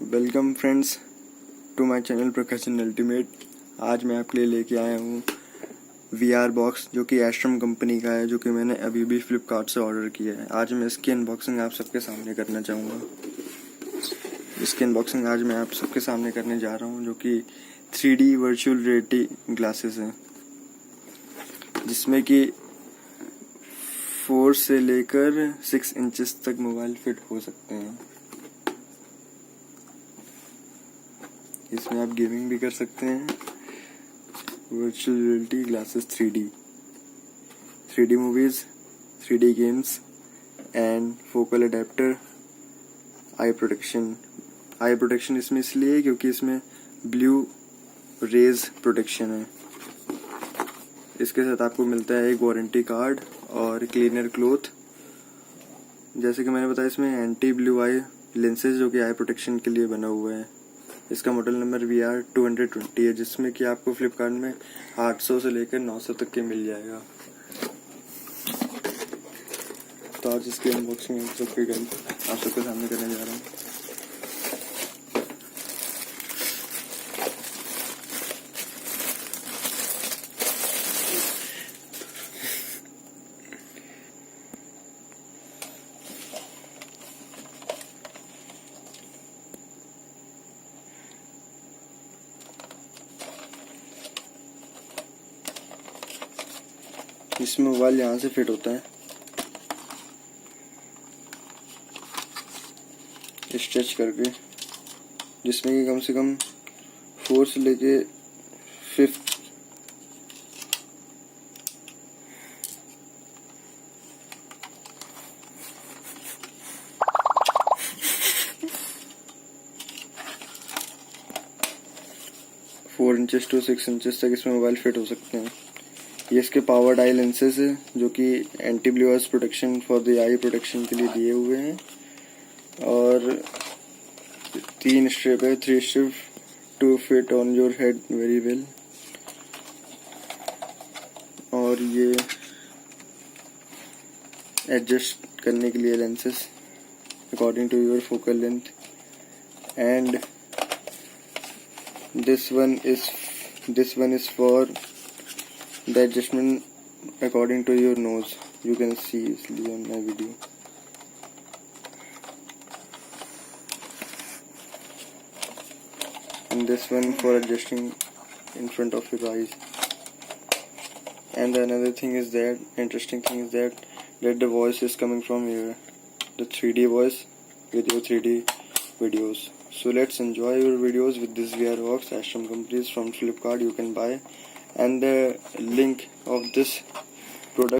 Welcome friends to my channel Prakashan ultimate. आज मैं आपके लिए लेके आया हूँ VR बॉक्स जो कि एस्ट्रम कंपनी का है, जो कि मैंने अभी भी फ्लिपकार्ट से ऑर्डर किया है। आज मैं इसकी अनबॉक्सिंग आप सबके सामने करना चाहूँगा। इसकी अनबॉक्सिंग आज मैं आप सबके सामने करने जा रहा हूँ, जो कि 3D वर्चुअल रियलिटी ग्लासेस है, जिसमें कि 4 से लेकर 6 इंचेस तक मोबाइल फिट हो सकते हैं। इसमें आप गेमिंग भी कर सकते हैं। Virtual reality glasses 3D movies, 3D games and focal adapter, I protection इसमें इसलिए क्योंकि इसमें ब्लू रेज प्रोटेक्शन है। इसके साथ आपको मिलता है एक वारंटी कार्ड और क्लीनर क्लॉथ। जैसे कि मैंने बताया, इसमें एंटी ब्लू आई लेंसेज जो कि आई प्रोटेक्शन के लिए बना हुआ है। इसका मॉडल नंबर VR220 है, जिसमें कि आपको फ्लिपकार्ट में 800 से लेकर 900 तक के मिल जाएगा। तो आज इसकी अनबॉक्सिंग आप सबके सामने करने जा रहा हूँ। इसमें मोबाइल यहाँ से फिट होता है, स्ट्रेच करके, जिसमें कि कम से कम 4 से लेके 5 4 इंचेस to 6 इंचेस तक इसमें मोबाइल फिट हो सकते हैं। ये इसके पावर्ड आई लेंसेज है, जो कि anti blue eyes protection for the I protection के लिए दिए हुए हैं। और 3 स्ट्रिप है, 3 strip to fit on your head very well. और ये एडजस्ट करने के लिए lenses according to your focal length. And this one is for the adjustment according to your nose. You can see easily on my video. And this one for adjusting in front of your eyes. And another thing is that, interesting thing is that the voice is coming from here, the 3D voice with your 3D videos. So let's enjoy your videos with this VR box. Astrem companies from Flipkart you can buy, and the link of this